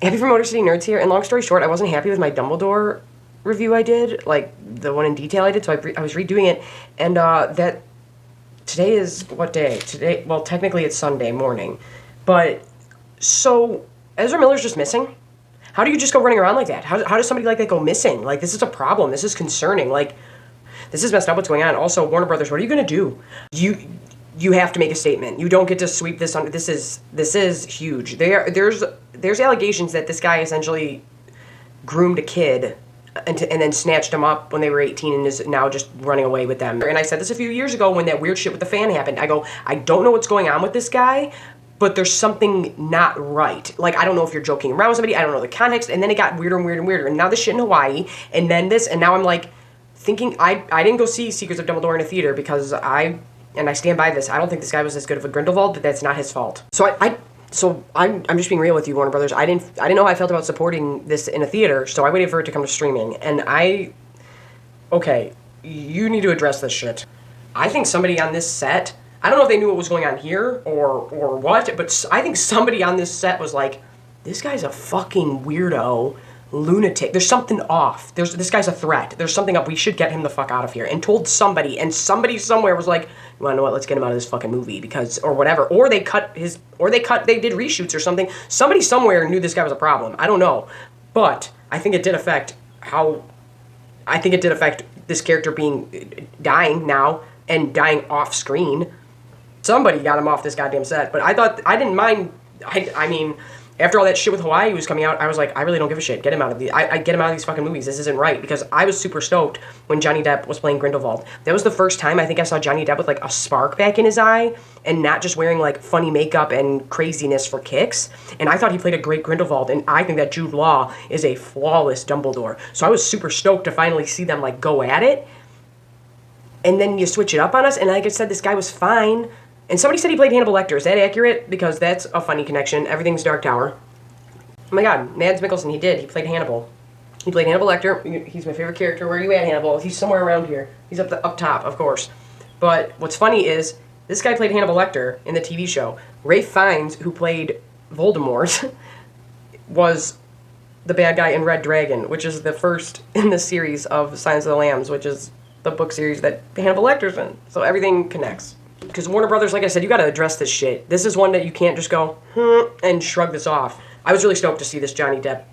Abby from Motor City Nerds here, and long story short, I wasn't happy with my Dumbledore review I did, like, the one in detail I did, so I was redoing it, and, that, today is, what day? Today, well, technically it's Sunday morning, but, so, Ezra Miller's just missing? How do you just go running around like that? How does somebody like that go missing? Like, this is a problem, this is concerning, like, this is messed up what's going on. Also, Warner Brothers, what are you gonna do? You have to make a statement. You don't get to sweep this under. This is huge. There's allegations that this guy essentially groomed a kid and then snatched him up when they were 18 and is now just running away with them. And I said this a few years ago when that weird shit with the fan happened. I go, I don't know what's going on with this guy, but there's something not right. Like, I don't know if you're joking around with somebody. I don't know the context. And then it got weirder and weirder and weirder. And now this shit in Hawaii, and then this, and now I'm like thinking, I didn't go see Secrets of Dumbledore in a theater because I stand by this. I don't think this guy was as good of a Grindelwald, but that's not his fault. So I'm just being real with you, Warner Brothers. I didn't know how I felt about supporting this in a theater, so I waited for it to come to streaming. And okay, you need to address this shit. I think somebody on this set, I don't know if they knew what was going on here or what, but I think somebody on this set was like, this guy's a fucking weirdo. Lunatic. There's something off. This guy's a threat. There's something up. We should get him the fuck out of here. And told somebody, and somebody somewhere was like, you wanna know what? Let's get him out of this fucking movie because, or whatever. They did reshoots or something. Somebody somewhere knew this guy was a problem. I don't know. But I think it did affect this character dying now and dying off screen. Somebody got him off this goddamn set. But I didn't mind. I mean, after all that shit with Hawaii was coming out, I was like, I really don't give a shit. Get him out of get him out of these fucking movies. This isn't right. Because I was super stoked when Johnny Depp was playing Grindelwald. That was the first time I think I saw Johnny Depp with like a spark back in his eye and not just wearing like funny makeup and craziness for kicks. And I thought he played a great Grindelwald. And I think that Jude Law is a flawless Dumbledore. So I was super stoked to finally see them like go at it. And then you switch it up on us. And like I said, this guy was fine. And somebody said he played Hannibal Lecter. Is that accurate? Because that's a funny connection. Everything's Dark Tower. Oh my god, Mads Mikkelsen, he did. He played Hannibal. He played Hannibal Lecter. He's my favorite character. Where are you at, Hannibal? He's somewhere around here. He's up top, of course. But what's funny is, this guy played Hannibal Lecter in the TV show. Ralph Fiennes, who played Voldemort, was the bad guy in Red Dragon, which is the first in the series of Silence of the Lambs, which is the book series that Hannibal Lecter's in. So everything connects. Because Warner Brothers, like I said, you gotta address this shit. This is one that you can't just go, and shrug this off. I was really stoked to see this Johnny Depp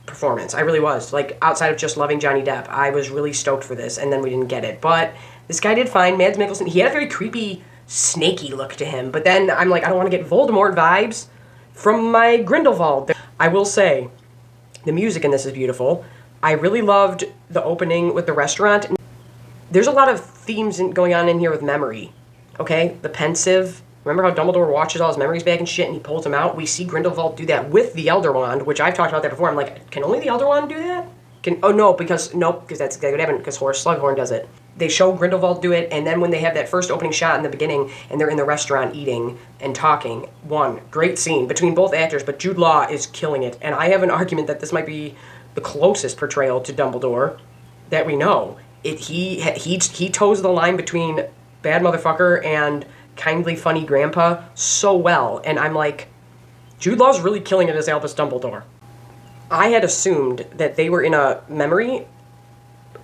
performance. I really was. Like, outside of just loving Johnny Depp, I was really stoked for this, and then we didn't get it. But this guy did fine. Mads Mikkelsen, he had a very creepy, snaky look to him. But then I'm like, I don't want to get Voldemort vibes from my Grindelwald. I will say, the music in this is beautiful. I really loved the opening with the restaurant. There's a lot of themes going on in here with memory. Okay, the pensive. Remember how Dumbledore watches all his memories back and shit and he pulls them out? We see Grindelwald do that with the Elder Wand, which I've talked about that before. I'm like, can only the Elder Wand do that? Because that's exactly what happened, because Horace Slughorn does it. They show Grindelwald do it, and then when they have that first opening shot in the beginning, and they're in the restaurant eating and talking, great scene between both actors, but Jude Law is killing it. And I have an argument that this might be the closest portrayal to Dumbledore that we know. He toes the line between bad motherfucker and kindly funny grandpa so well, and I'm like, Jude Law's really killing it as Albus Dumbledore. I had assumed that they were in a memory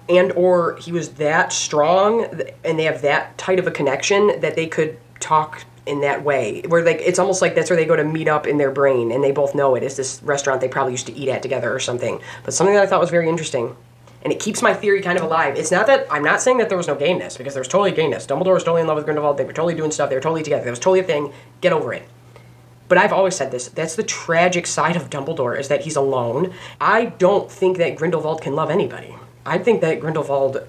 and or he was that strong and they have that tight of a connection that they could talk in that way, where like it's almost like that's where they go to meet up in their brain and they both know it is this restaurant they probably used to eat at together or something. But something that I thought was very interesting. And it keeps my theory kind of alive. It's not that, I'm not saying that there was no gayness, because there was totally gayness. Dumbledore was totally in love with Grindelwald, they were totally doing stuff, they were totally together, that was totally a thing, get over it. But I've always said this, that's the tragic side of Dumbledore, is that he's alone. I don't think that Grindelwald can love anybody. I think that Grindelwald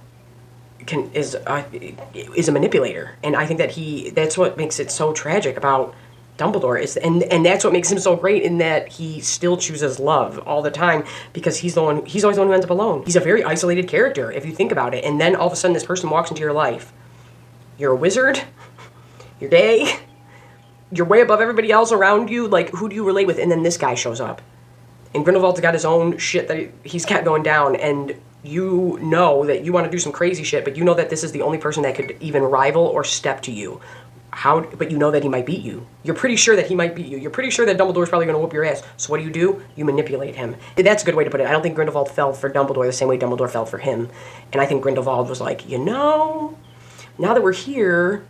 is a manipulator, and I think that that's what makes it so tragic about Dumbledore, and that's what makes him so great, in that he still chooses love all the time, because he's always the one who ends up alone. He's a very isolated character, if you think about it, and then all of a sudden this person walks into your life. You're a wizard, you're gay, you're way above everybody else around you, like, who do you relate with? And then this guy shows up. And Grindelwald's got his own shit that he's got going down, and you know that you want to do some crazy shit, but you know that this is the only person that could even rival or step to you. but you know that he might beat you. You're pretty sure that he might beat you. You're pretty sure that Dumbledore's probably going to whoop your ass. So what do? You manipulate him. That's a good way to put it. I don't think Grindelwald fell for Dumbledore the same way Dumbledore fell for him. And I think Grindelwald was like, now that we're here,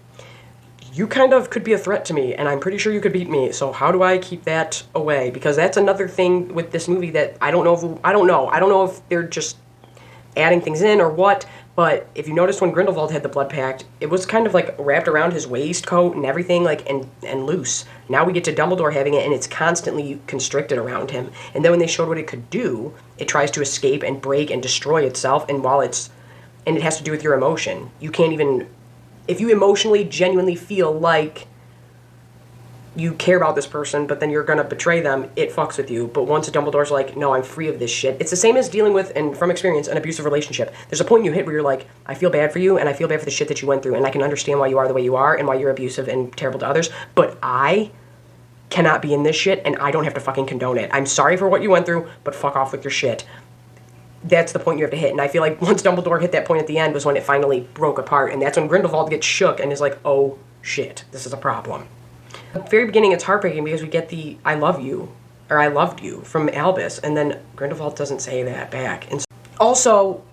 you kind of could be a threat to me, and I'm pretty sure you could beat me. So how do I keep that away? Because that's another thing with this movie that I don't know if they're just adding things in or what. But if you notice when Grindelwald had the blood pact, it was kind of like wrapped around his waistcoat and everything, like and loose. Now we get to Dumbledore having it, and it's constantly constricted around him. And then when they showed what it could do, it tries to escape and break and destroy itself. And it has to do with your emotion. You can't even, if you emotionally genuinely feel like you care about this person, but then you're gonna betray them, it fucks with you. But once Dumbledore's like, no, I'm free of this shit. It's the same as dealing with, and from experience, an abusive relationship. There's a point you hit where you're like, I feel bad for you, and I feel bad for the shit that you went through, and I can understand why you are the way you are, and why you're abusive and terrible to others, but I cannot be in this shit, and I don't have to fucking condone it. I'm sorry for what you went through, but fuck off with your shit. That's the point you have to hit, and I feel like once Dumbledore hit that point at the end was when it finally broke apart, and that's when Grindelwald gets shook and is like, oh shit, this is a problem. At the very beginning, it's heartbreaking because we get the I love you, or I loved you, from Albus, and then Grindelwald doesn't say that back. And also,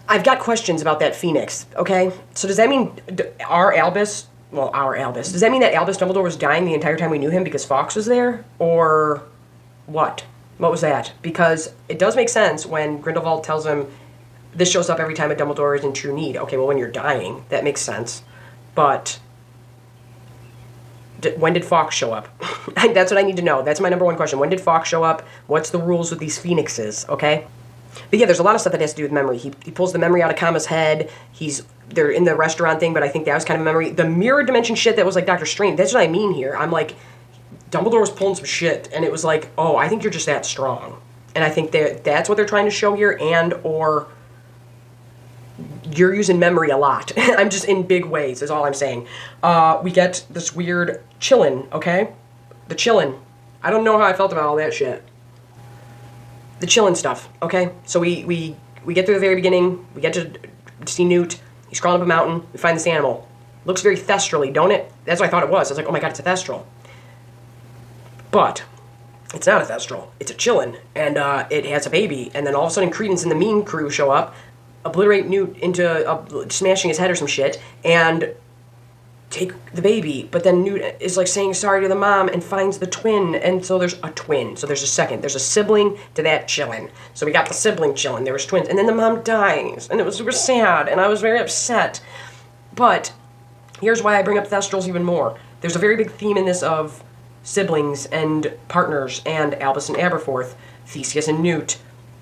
I've got questions about that Phoenix, okay? So does that mean does that mean that Albus Dumbledore was dying the entire time we knew him because Fawkes was there? Or what? What was that? Because it does make sense when Grindelwald tells him, this shows up every time a Dumbledore is in true need. Okay, well, when you're dying, that makes sense. But when did Fawkes show up? That's what I need to know. That's my number one question. When did Fawkes show up? What's the rules with these Phoenixes, okay? But yeah, there's a lot of stuff that has to do with memory. He pulls the memory out of Kama's head. They're in the restaurant thing, but I think that was kind of a memory. The mirror dimension shit that was like Dr. Strange, that's what I mean here. I'm like, Dumbledore was pulling some shit, and it was like, oh, I think you're just that strong. And I think that's what they're trying to show here, or you're using memory a lot. I'm just in big ways, is all I'm saying. We get this weird chillin', okay? The chillin'. I don't know how I felt about all that shit. The chillin' stuff, okay? So we get through the very beginning. We get to see Newt. He's crawling up a mountain. We find this animal. Looks very thestrally, don't it? That's what I thought it was. I was like, oh my god, it's a thestral. But it's not a thestral. It's a chillin', and it has a baby. And then all of a sudden, Credence and the Mean Crew show up, obliterate Newt into smashing his head or some shit, and take the baby. But then Newt is like saying sorry to the mom and finds the twin, and so there's a twin. So there's a sibling to that chillin'. So we got the sibling chillin'. There was twins, and then the mom dies, and it was super sad, and I was very upset. But here's why I bring up thestrals even more. There's a very big theme in this of siblings and partners, and Albus and Aberforth, Theseus and Newt,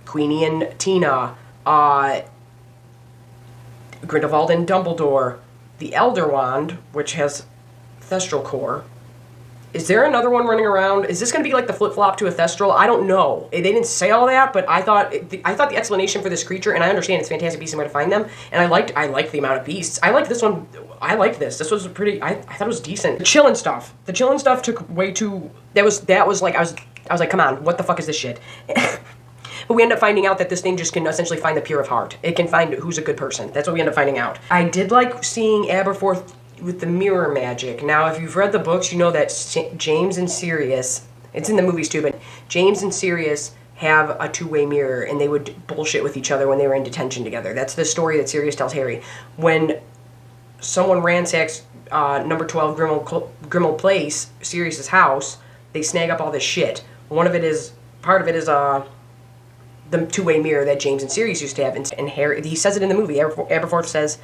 Queenie and Tina, Grindelwald and Dumbledore, the Elder Wand, which has Thestral core. Is there another one running around? Is this going to be like the flip-flop to a Thestral? I don't know. They didn't say all that, but I thought the explanation for this creature, and I understand it's Fantastic Beasts and where to find them, and I liked the amount of beasts. I liked this one. I liked this. This was pretty. I thought it was decent. The chillin' stuff. The chillin' stuff took way too. That was like I was like, come on, what the fuck is this shit? But we end up finding out that this thing just can essentially find the pure of heart. It can find who's a good person. That's what we end up finding out. I did like seeing Aberforth with the mirror magic. Now, if you've read the books, you know that James and Sirius, it's in the movies too, but James and Sirius have a two-way mirror, and they would bullshit with each other when they were in detention together. That's the story that Sirius tells Harry. When someone ransacks number 12 Grimmauld Place, Sirius's house, they snag up all this shit. Part of it is the two-way mirror that James and Sirius used to have, and Harry, he says it in the movie. Aberforth says,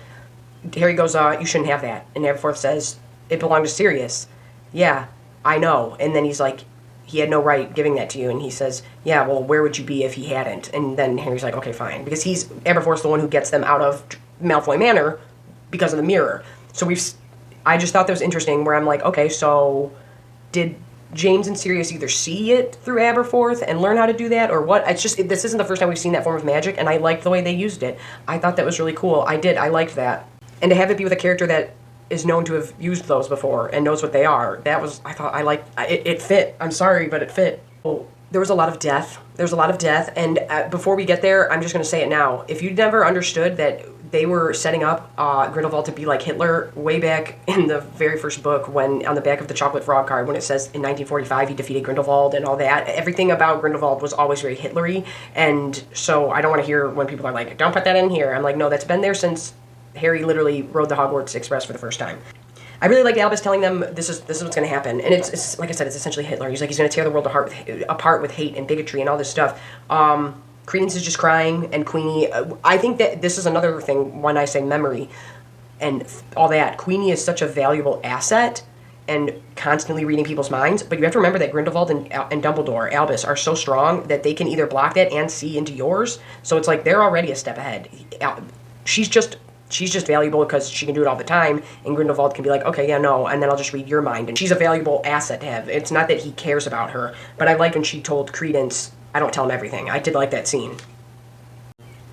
Harry goes, you shouldn't have that. And Aberforth says, it belonged to Sirius. Yeah, I know. And then he's like, he had no right giving that to you. And he says, yeah, well, where would you be if he hadn't? And then Harry's like, okay, fine. Because Aberforth's the one who gets them out of Malfoy Manor because of the mirror. So I just thought that was interesting, where I'm like, okay, so did James and Sirius either see it through Aberforth and learn how to do that, or what? It's just, this isn't the first time we've seen that form of magic, and I liked the way they used it. I thought that was really cool. I liked that. And to have it be with a character that is known to have used those before and knows what they are, it fit. I'm sorry, but it fit. Well, There was a lot of death. There's a lot of death, and before we get there, I'm just going to say it now. If you never understood that they were setting up Grindelwald to be like Hitler way back in the very first book, when on the back of the chocolate frog card, when it says in 1945 he defeated Grindelwald and all that, everything about Grindelwald was always very Hitlery, and so I don't want to hear when people are like, don't put that in here. I'm like, no, that's been there since Harry literally rode the Hogwarts Express for the first time. I really like Albus telling them this is what's going to happen, and it's like I said, it's essentially Hitler. He's like, he's going to tear the world apart with hate and bigotry and all this stuff. Credence is just crying, and Queenie. I think that this is another thing when I say memory and all that. Queenie is such a valuable asset and constantly reading people's minds. But you have to remember that Grindelwald and Dumbledore, Albus, are so strong that they can either block that and see into yours. So it's like they're already a step ahead. She's just valuable because she can do it all the time, and Grindelwald can be like, okay, yeah, no, and then I'll just read your mind. And she's a valuable asset to have. It's not that he cares about her, but I like when she told Credence, I don't tell him everything. I did like that scene.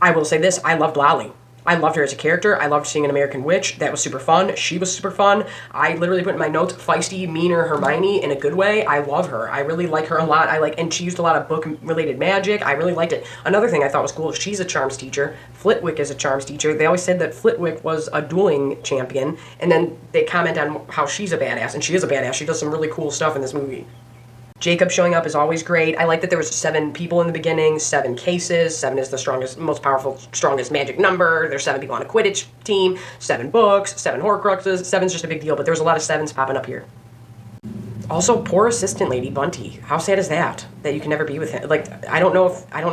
I will say this, I loved Lolly. I loved her as a character. I loved seeing an American Witch. That was super fun. She was super fun. I literally put in my notes, feisty, meaner Hermione in a good way. I love her. I really like her a lot. And she used a lot of book-related magic. I really liked it. Another thing I thought was cool, she's a charms teacher. Flitwick is a charms teacher. They always said that Flitwick was a dueling champion, and then they comment on how she's a badass, and she is a badass. She does some really cool stuff in this movie. Jacob showing up is always great. I like that there was 7 people in the beginning, 7 cases. 7 is the strongest, most powerful, strongest magic number. There's 7 people on a Quidditch team, 7 books, 7 Horcruxes. 7's just a big deal, but there's a lot of 7s popping up here. Also, poor assistant Lady Bunty. How sad is that? That you can never be with him. Like, I don't know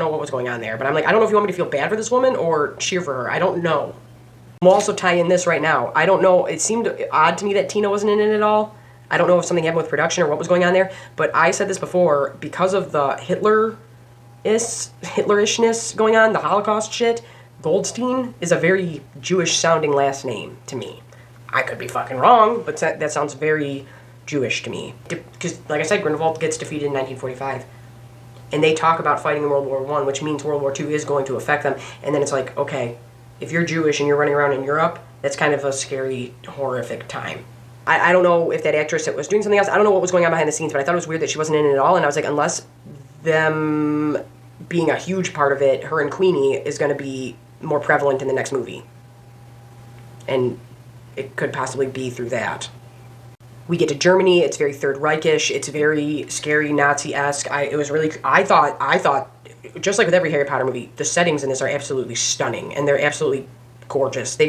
what was going on there, but I'm like, I don't know if you want me to feel bad for this woman or cheer for her. I don't know. We'll also tie in this right now. I don't know. It seemed odd to me that Tina wasn't in it at all. I don't know if something happened with production or what was going on there, but I said this before, because of the Hitlerishness going on, the Holocaust shit, Goldstein is a very Jewish-sounding last name to me. I could be fucking wrong, but that sounds very Jewish to me. Because, like I said, Grindelwald gets defeated in 1945, and they talk about fighting in World War I, which means World War II is going to affect them, and then it's like, okay, if you're Jewish and you're running around in Europe, that's kind of a scary, horrific time. I don't know if that actress that was doing something else, I don't know what was going on behind the scenes, but I thought it was weird that she wasn't in it at all, and I was like, unless them being a huge part of it, her and Queenie is going to be more prevalent in the next movie. And it could possibly be through that. We get to Germany, it's very Third Reichish, it's very scary, Nazi-esque. I thought, just like with every Harry Potter movie, the settings in this are absolutely stunning, and they're absolutely gorgeous. The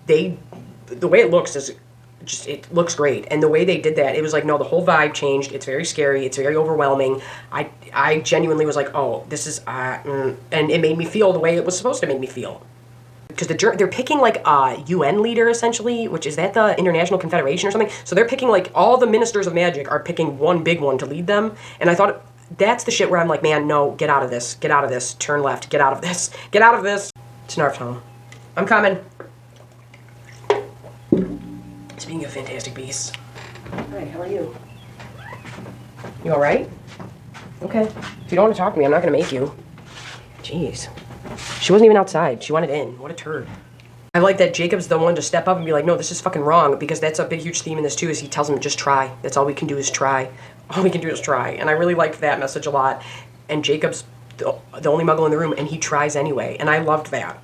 way it looks is just, it looks great, and the way they did that, it was like, no, the whole vibe changed. It's very scary, it's very overwhelming. I genuinely was like, oh, this is and it made me feel the way it was supposed to make me feel, because they're picking like a UN leader essentially, which is that the International Confederation or something. So they're picking like all the ministers of magic are picking one big one to lead them, and I thought that's the shit where I'm like, man, no, get out of this, turn left, get out of this, Snarf home. I'm coming. Speaking of fantastic beasts. Hi, how are you? You alright? Okay. If you don't want to talk to me, I'm not going to make you. Jeez. She wasn't even outside. She wanted in. What a turd. I like that Jacob's the one to step up and be like, no, this is fucking wrong, because that's a big, huge theme in this too, is he tells him, just try. That's all we can do is try. All we can do is try. And I really liked that message a lot. And Jacob's the only muggle in the room, and he tries anyway. And I loved that.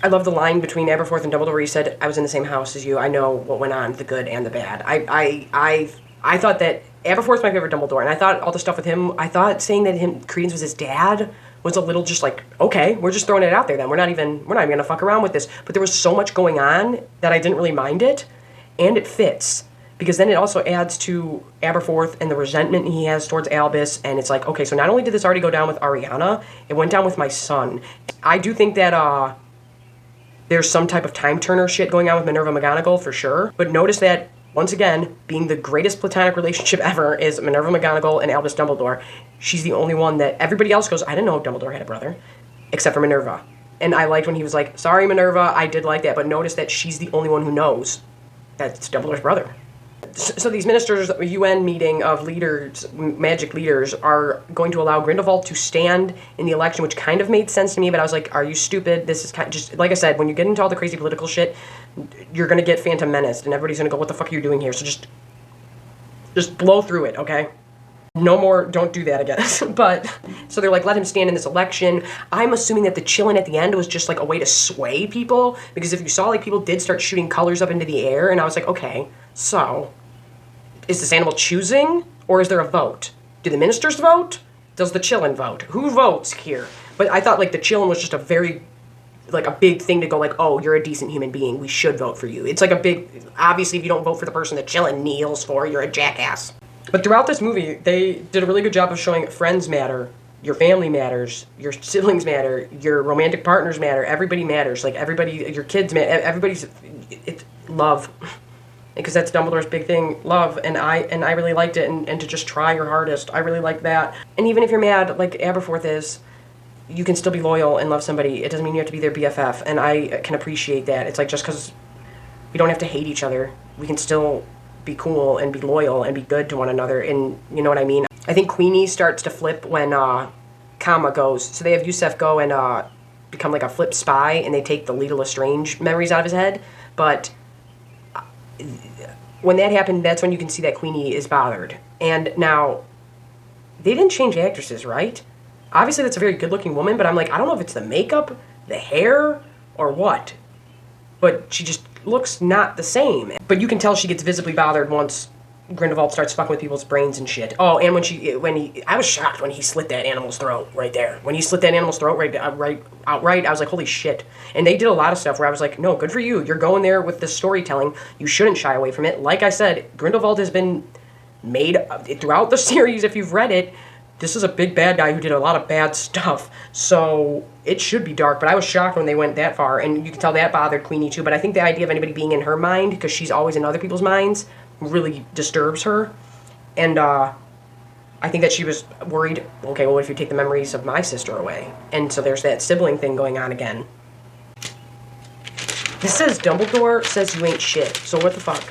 I love the line between Aberforth and Dumbledore where he said, I was in the same house as you. I know what went on, the good and the bad. I thought that Aberforth's my favorite Dumbledore, and I thought all the stuff with him, I thought saying that Credence was his dad was a little just like, okay, we're just throwing it out there then. We're not even going to fuck around with this. But there was so much going on that I didn't really mind it, and it fits. Because then it also adds to Aberforth and the resentment he has towards Albus, and it's like, okay, so not only did this already go down with Ariana, it went down with my son. I do think that, there's some type of time turner shit going on with Minerva McGonagall for sure. But notice that, once again, being the greatest platonic relationship ever is Minerva McGonagall and Albus Dumbledore. She's the only one that everybody else goes, I didn't know Dumbledore had a brother, except for Minerva. And I liked when he was like, sorry, Minerva, I did like that. But notice that she's the only one who knows that it's Dumbledore's brother. So these ministers, UN meeting of leaders, magic leaders, are going to allow Grindelwald to stand in the election, which kind of made sense to me, but I was like, are you stupid? This is kind of just, like I said, when you get into all the crazy political shit, you're going to get Phantom Menaced, and everybody's going to go, what the fuck are you doing here? So just blow through it, okay? No more, don't do that again. But, so they're like, let him stand in this election. I'm assuming that the chillin' at the end was just like a way to sway people, because if you saw, like, people did start shooting colors up into the air, and I was like, okay, so, is this animal choosing, or is there a vote? Do the ministers vote? Does the chillin' vote? Who votes here? But I thought, like, the chillin' was just a very, like, a big thing to go, like, oh, you're a decent human being, we should vote for you. It's like a big, obviously, if you don't vote for the person that chillin' kneels for, you're a jackass. But throughout this movie, they did a really good job of showing friends matter, your family matters, your siblings matter, your romantic partners matter, everybody matters, like, everybody, your kids matter, everybody's, it's love. Because that's Dumbledore's big thing, love, and I really liked it, and to just try your hardest, I really like that. And even if you're mad, like Aberforth is, you can still be loyal and love somebody. It doesn't mean you have to be their BFF, and I can appreciate that. It's like, just because we don't have to hate each other, we can still be cool and be loyal and be good to one another, and you know what I mean? I think Queenie starts to flip when Kama goes. So they have Yusef go and become like a flip spy, and they take the Lethal Lestrange memories out of his head, but when that happened, that's when you can see that Queenie is bothered. And now, they didn't change actresses, right? Obviously, that's a very good-looking woman, but I'm like, I don't know if it's the makeup, the hair, or what. But she just looks not the same. But you can tell she gets visibly bothered once Grindelwald starts fucking with people's brains and shit. Oh, and I was shocked when he slit that animal's throat right there. When he slit that animal's throat right outright, I was like, holy shit. And they did a lot of stuff where I was like, no, good for you. You're going there with the storytelling. You shouldn't shy away from it. Like I said, Grindelwald has been made throughout the series, if you've read it. This is a big bad guy who did a lot of bad stuff, so it should be dark, but I was shocked when they went that far, and you can tell that bothered Queenie too, but I think the idea of anybody being in her mind, because she's always in other people's minds, really disturbs her, and I think that she was worried, okay, well, what if you take the memories of my sister away? And so there's that sibling thing going on again. This says Dumbledore says you ain't shit, so what the fuck?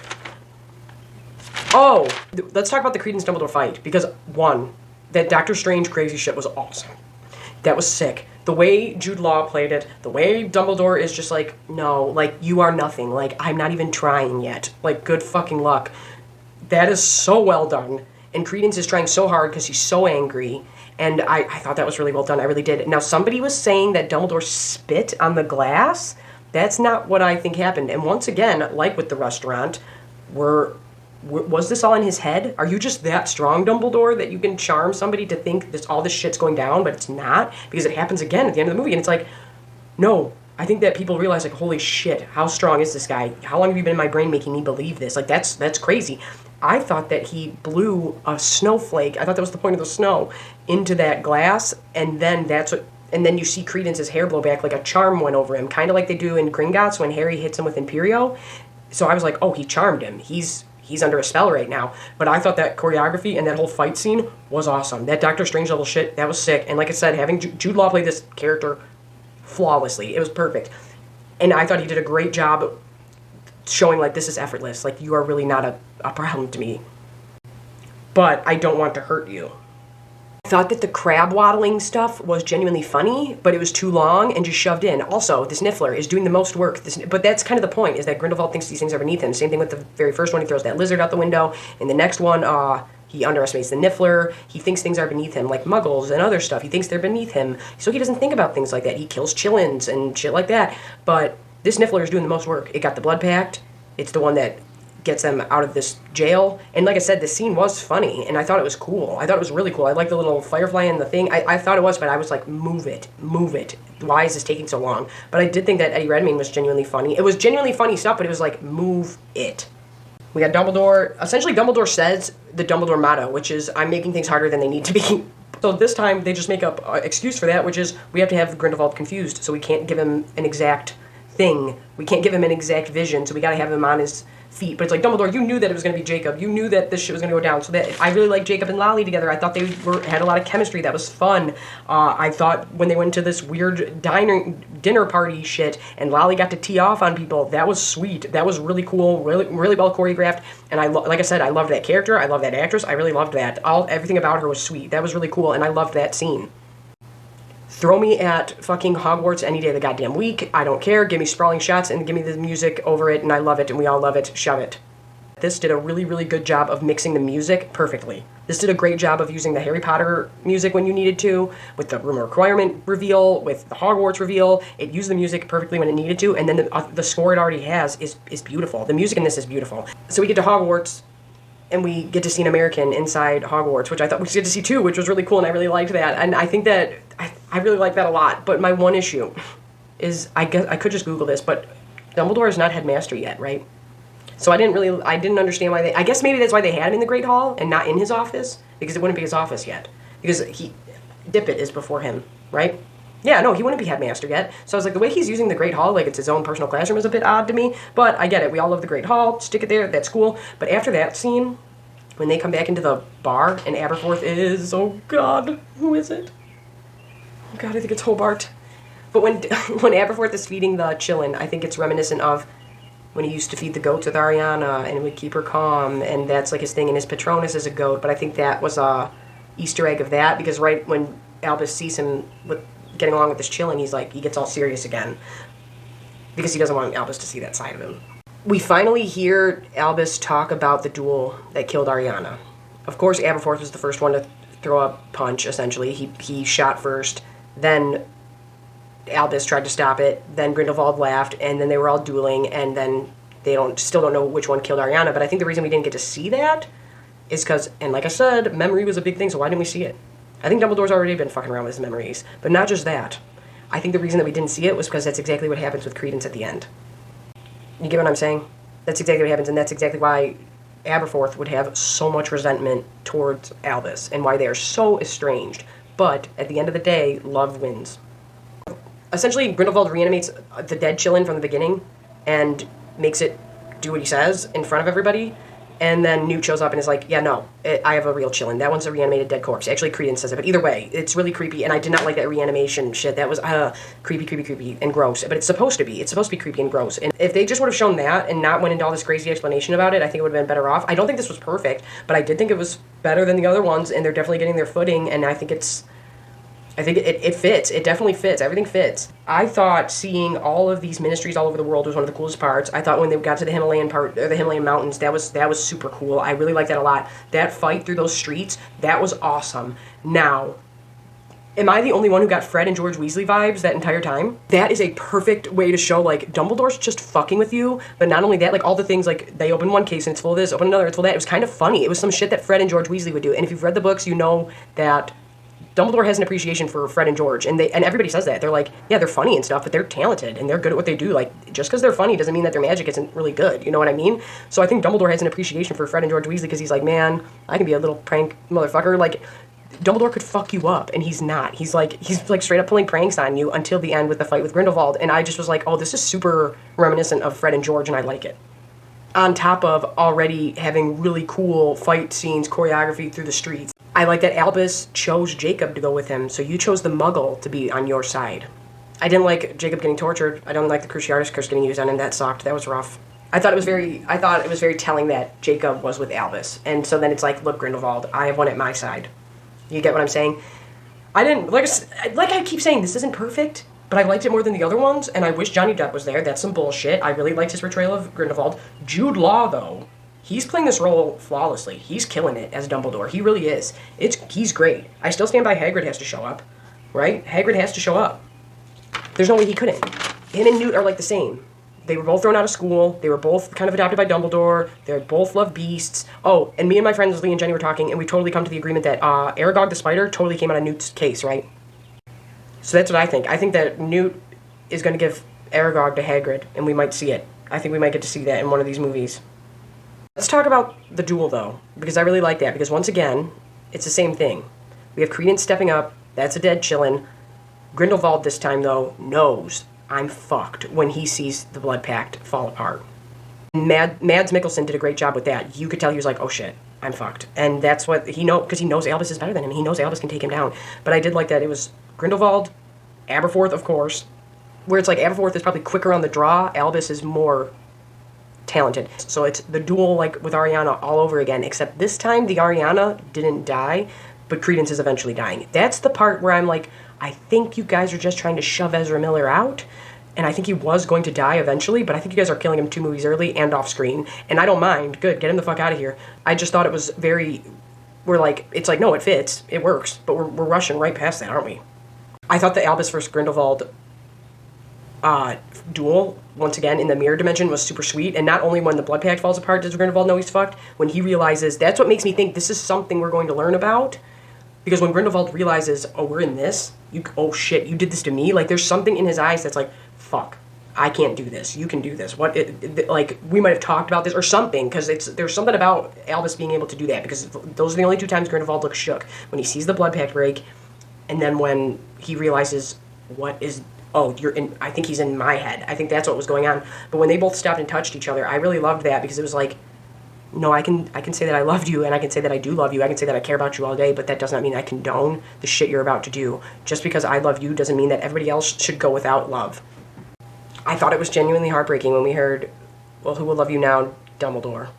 Oh, let's talk about the Credence Dumbledore fight, because, one, that Doctor Strange crazy shit was awesome. That was sick. The way Jude Law played it, the way Dumbledore is just like, no, like, you are nothing. Like, I'm not even trying yet. Like, good fucking luck. That is so well done. And Credence is trying so hard because he's so angry. And I thought that was really well done. I really did. Now, somebody was saying that Dumbledore spit on the glass. That's not what I think happened. And once again, like with the restaurant, was this all in his head? Are you just that strong, Dumbledore, that you can charm somebody to think that all this shit's going down, but it's not? Because it happens again at the end of the movie, and it's like, no, I think that people realize, like, holy shit, how strong is this guy? How long have you been in my brain making me believe this? Like, that's crazy. I thought that he blew a snowflake, I thought that was the point of the snow, into that glass, and then and then you see Credence's hair blow back like a charm went over him, kind of like they do in Gringotts when Harry hits him with Imperio. So I was like, oh, he charmed him. He's under a spell right now. But I thought that choreography and that whole fight scene was awesome. That Doctor Strange level shit, that was sick. And like I said, having Jude Law play this character flawlessly, it was perfect. And I thought he did a great job showing, like, this is effortless. Like, you are really not a problem to me. But I don't want to hurt you. I thought that the crab waddling stuff was genuinely funny, but it was too long and just shoved in. Also, this Niffler is doing the most work. But that's kind of the point, is that Grindelwald thinks these things are beneath him. Same thing with the very first one. He throws that lizard out the window. In the next one, he underestimates the Niffler. He thinks things are beneath him, like muggles and other stuff. He thinks they're beneath him. So he doesn't think about things like that. He kills Chillins and shit like that. But this Niffler is doing the most work. It got the blood pact. It's the one that gets them out of this jail. And like I said, the scene was funny, and I thought it was cool. I thought it was really cool. I like the little firefly and the thing. I thought it was, but I was like, move it. Why is this taking so long? But I did think that Eddie Redmayne was genuinely funny. It was genuinely funny stuff, but it was like, move it. We got Dumbledore. Essentially, Dumbledore says the Dumbledore motto, which is, I'm making things harder than they need to be. So this time, they just make up an excuse for that, which is, we have to have Grindelwald confused, so we can't give him an exact thing. We can't give him an exact vision, so we gotta have him on his feet. But it's like, Dumbledore, you knew that it was going to be Jacob. You knew that this shit was going to go down. So that I really like Jacob and Lolly together. I thought they had a lot of chemistry. That was fun. I thought when they went to this weird dinner party shit and Lolly got to tee off on people, that was sweet. That was really cool, really well choreographed. And like I said, I loved that character. I loved that actress. I really loved that. Everything about her was sweet. That was really cool, and I loved that scene. Throw me at fucking Hogwarts any day of the goddamn week. I don't care. Give me sprawling shots and give me the music over it, and I love it, and we all love it. Shove it. This did a really, really good job of mixing the music perfectly. This did a great job of using the Harry Potter music when you needed to, with the room requirement reveal, with the Hogwarts reveal. It used the music perfectly when it needed to, and then the score it already has is beautiful. The music in this is beautiful. So we get to Hogwarts, and we get to see an American inside Hogwarts, which I thought we get to see too, which was really cool, and I really liked that. And I think that, I really like that a lot. But my one issue is, I guess I could just Google this, but Dumbledore is not headmaster yet, right? So I didn't understand why I guess maybe that's why they had him in the Great Hall and not in his office, because it wouldn't be his office yet. Because Dippet is before him, right? Yeah, no, he wouldn't be headmaster yet. So I was like, the way he's using the Great Hall, like it's his own personal classroom, is a bit odd to me. But I get it. We all love the Great Hall. Stick it there. That's cool. But after that scene, when they come back into the bar and Aberforth is, oh God, who is it? Oh God, I think it's Hobart. But when Aberforth is feeding the Chillin, I think it's reminiscent of when he used to feed the goats with Ariana and would keep her calm, and that's like his thing, and his Patronus is a goat. But I think that was a Easter egg of that, because right when Albus sees him with getting along with this Chillin, he's like, he gets all serious again, because he doesn't want Albus to see that side of him. We finally hear Albus talk about the duel that killed Ariana. Of course, Aberforth was the first one to throw a punch, essentially. He shot first, then Albus tried to stop it, then Grindelwald laughed, and then they were all dueling, and then they still don't know which one killed Ariana. But I think the reason we didn't get to see that is because, and like I said, memory was a big thing, so why didn't we see it? I think Dumbledore's already been fucking around with his memories. But not just that. I think the reason that we didn't see it was because that's exactly what happens with Credence at the end. You get what I'm saying? That's exactly what happens, and that's exactly why Aberforth would have so much resentment towards Albus, and why they are so estranged. But at the end of the day, love wins. Essentially, Grindelwald reanimates the dead Chillin from the beginning and makes it do what he says in front of everybody. And then Newt shows up and is like, yeah, no, I have a real Chillin. That one's a reanimated dead corpse. Actually, Credence says it, but either way, it's really creepy, and I did not like that reanimation shit. That was creepy, and gross. But it's supposed to be. It's supposed to be creepy and gross. And if they just would have shown that and not went into all this crazy explanation about it, I think it would have been better off. I don't think this was perfect, but I did think it was better than the other ones, and they're definitely getting their footing, and I think it fits. It definitely fits. Everything fits. I thought seeing all of these ministries all over the world was one of the coolest parts. I thought when they got to the Himalayan part, or the Himalayan mountains, that was super cool. I really liked that a lot. That fight through those streets, that was awesome. Now, am I the only one who got Fred and George Weasley vibes that entire time? That is a perfect way to show, like, Dumbledore's just fucking with you, but not only that, like, all the things, like, they open one case and it's full of this, open another, it's full of that. It was kind of funny. It was some shit that Fred and George Weasley would do. And if you've read the books, you know that Dumbledore has an appreciation for Fred and George, and everybody says that. They're like, yeah, they're funny and stuff, but they're talented, and they're good at what they do. Like, just because they're funny doesn't mean that their magic isn't really good, you know what I mean? So I think Dumbledore has an appreciation for Fred and George Weasley, because he's like, man, I can be a little prank motherfucker. Like, Dumbledore could fuck you up, and he's not. He's like straight up pulling pranks on you until the end with the fight with Grindelwald, and I just was like, oh, this is super reminiscent of Fred and George, and I like it. On top of already having really cool fight scenes, choreography through the streets. I like that Albus chose Jacob to go with him, so you chose the Muggle to be on your side. I didn't like Jacob getting tortured. I don't like the Cruciatus Curse getting used on him. That sucked. That was rough. I thought it was very telling that Jacob was with Albus, and so then it's like, look, Grindelwald, I have one at my side. You get what I'm saying? I didn't like I keep saying, this isn't perfect, but I liked it more than the other ones, and I wish Johnny Depp was there. That's some bullshit. I really liked his portrayal of Grindelwald. Jude Law, though, he's playing this role flawlessly. He's killing it as Dumbledore. He really is. He's great. I still stand by Hagrid has to show up, right? Hagrid has to show up. There's no way he couldn't. Him and Newt are like the same. They were both thrown out of school. They were both kind of adopted by Dumbledore. They both love beasts. Oh, and me and my friends Lee and Jenny were talking, and we totally come to the agreement that Aragog the Spider totally came out of Newt's case, right? So that's what I think. I think that Newt is going to give Aragog to Hagrid, and we might see it. I think we might get to see that in one of these movies. Let's talk about the duel, though, because I really like that, because once again, it's the same thing. We have Credence stepping up. That's a dead Chillin. Grindelwald this time, though, knows I'm fucked when he sees the Blood Pact fall apart. Mads Mikkelsen did a great job with that. You could tell he was like, oh shit, I'm fucked. And that's what he knows, because he knows Albus is better than him. He knows Albus can take him down. But I did like that it was Grindelwald, Aberforth, of course, where it's like Aberforth is probably quicker on the draw, Albus is more talented. So it's the duel like with Ariana all over again, except this time the Ariana didn't die, but Credence is eventually dying. That's the part where I'm like, I think you guys are just trying to shove Ezra Miller out, and I think he was going to die eventually, but I think you guys are killing him 2 movies early and off screen, and I don't mind. Good, get him the fuck out of here. I just thought it was very, it's like, no, it fits, it works, but we're rushing right past that, aren't we? I thought the Albus versus Grindelwald duel, once again, in the mirror dimension was super sweet, and not only when the blood pact falls apart does Grindelwald know he's fucked, when he realizes, that's what makes me think this is something we're going to learn about, because when Grindelwald realizes, oh, we're in this, oh shit, you did this to me, like, there's something in his eyes that's like, fuck, I can't do this, you can do this, like, we might have talked about this, or something, because there's something about Albus being able to do that, because those are the only 2 times Grindelwald looks shook, when he sees the blood pact break, and then when he realizes, I think he's in my head. I think that's what was going on. But when they both stopped and touched each other, I really loved that, because it was like, no, I can say that I loved you, and I can say that I do love you. I can say that I care about you all day, but that does not mean I condone the shit you're about to do. Just because I love you doesn't mean that everybody else should go without love. I thought it was genuinely heartbreaking when we heard, well, who will love you now, Dumbledore?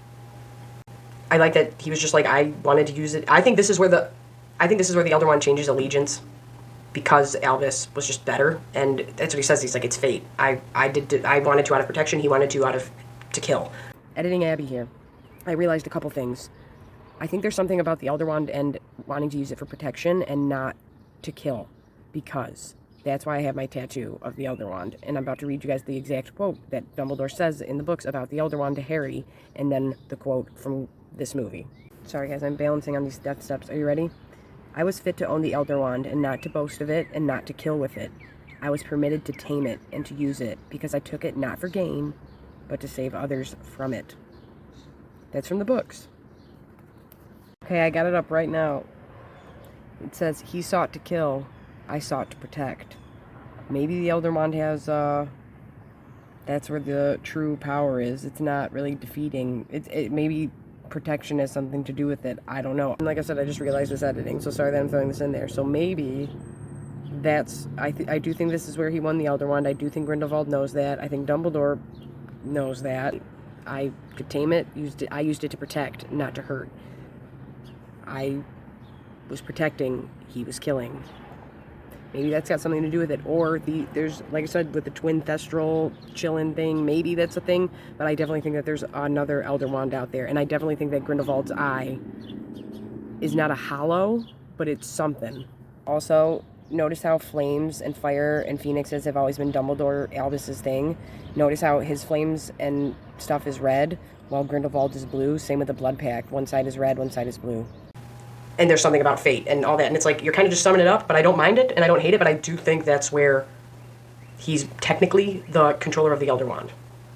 I like that he was just like, I wanted to use it. I think this is where the Elder Wand changes allegiance, because Albus was just better, and that's what he says. He's like, it's fate. I wanted to out of protection. He wanted to kill. Editing Abby here, I realized a couple things. I think there's something about the Elder Wand and wanting to use it for protection and not to kill, because that's why I have my tattoo of the Elder Wand, and I'm about to read you guys the exact quote that Dumbledore says in the books about the Elder Wand to Harry, and then the quote from this movie. Sorry guys, I'm balancing on these death steps. Are you ready? I was fit to own the Elder Wand, and not to boast of it, and not to kill with it. I was permitted to tame it, and to use it, because I took it not for gain, but to save others from it. That's from the books. Okay, I got it up right now. It says, he sought to kill, I sought to protect. Maybe the Elder Wand has, that's where the true power is. It's not really defeating. It maybe protection has something to do with it. I don't know. And like I said, I just realized this editing, so sorry that I'm throwing this in there. So maybe that's, I do think this is where he won the Elder Wand. I do think Grindelwald knows that. I think Dumbledore knows that. I could tame it, I used it to protect, not to hurt. I was protecting, he was killing. Maybe that's got something to do with it. Or there's, like I said, with the twin thestral chillin' thing, maybe that's a thing. But I definitely think that there's another Elder Wand out there. And I definitely think that Grindelwald's eye is not a hollow, but it's something. Also, notice how flames and fire and phoenixes have always been Dumbledore Albus's thing. Notice how his flames and stuff is red, while Grindelwald is blue. Same with the blood pact. One side is red, one side is blue. And there's something about fate and all that, and it's like, you're kind of just summing it up, but I don't mind it, and I don't hate it, but I do think that's where he's technically the controller of the Elder Wand.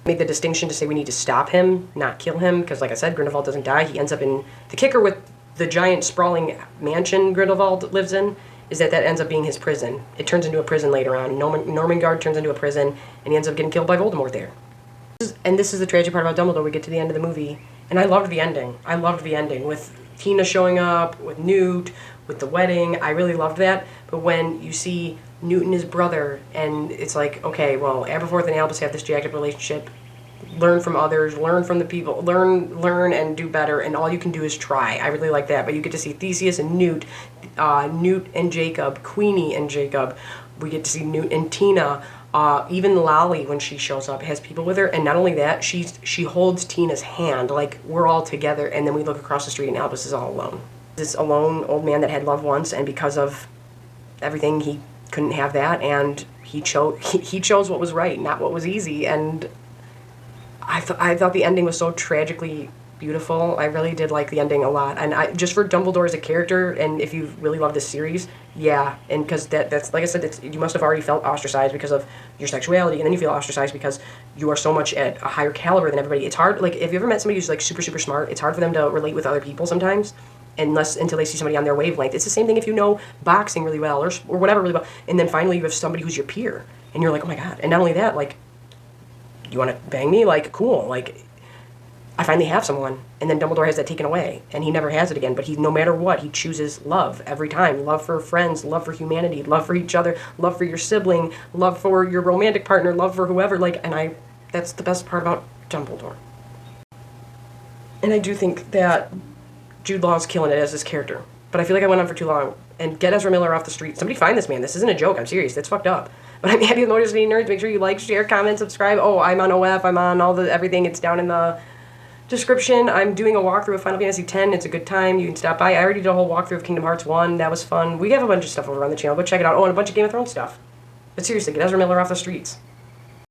Make the distinction to say we need to stop him, not kill him, because like I said, Grindelwald doesn't die. He ends up in the kicker with the giant sprawling mansion Grindelwald lives in, is that ends up being his prison. It turns into a prison later on. Normangard turns into a prison, and he ends up getting killed by Voldemort there. And this is the tragic part about Dumbledore. We get to the end of the movie, and I loved the ending. I loved the ending with Tina showing up, with Newt, with the wedding. I really loved that. But when you see Newt and his brother, and it's like, okay, well, Aberforth and Albus have this jacked up relationship. Learn from others, learn from the people, learn and do better, and all you can do is try. I really like that. But you get to see Theseus and Newt, Newt and Jacob, Queenie and Jacob. We get to see Newt and Tina. Even Lolly, when she shows up, has people with her, and not only that, she holds Tina's hand, like, we're all together, and then we look across the street and Albus is all alone. This alone old man that had loved once, and because of everything, he couldn't have that, and he chose what was right, not what was easy, and I thought the ending was so tragically beautiful. I really did like the ending a lot, and just for Dumbledore as a character, and if you really love this series, yeah, and because that's like I said, you must have already felt ostracized because of your sexuality, and then you feel ostracized because you are so much at a higher caliber than everybody. It's hard, like, if you ever met somebody who's like super smart, it's hard for them to relate with other people sometimes, until they see somebody on their wavelength. It's the same thing if you know boxing really well, or whatever really well, and then finally you have somebody who's your peer, and you're like, oh my god. And not only that, like, you want to bang me? Like, cool. Like, I finally have someone. And then Dumbledore has that taken away, and he never has it again. But no matter what, he chooses love every time. Love for friends, love for humanity, love for each other, love for your sibling, love for your romantic partner, love for whoever. Like, and that's the best part about Dumbledore. And I do think that Jude Law's killing it as this character. But I feel like I went on for too long. And get Ezra Miller off the street. Somebody find this man. This isn't a joke. I'm serious. That's fucked up. But I'm happy with Motor City Nerds. Make sure you like, share, comment, subscribe. Oh, I'm on OF. I'm on everything. It's down in the description. I'm doing a walkthrough of Final Fantasy X. It's a good time. You can stop by. I already did a whole walkthrough of Kingdom Hearts 1. That was fun. We have a bunch of stuff over on the channel. Go check it out. Oh, and a bunch of Game of Thrones stuff. But seriously, get Ezra Miller off the streets.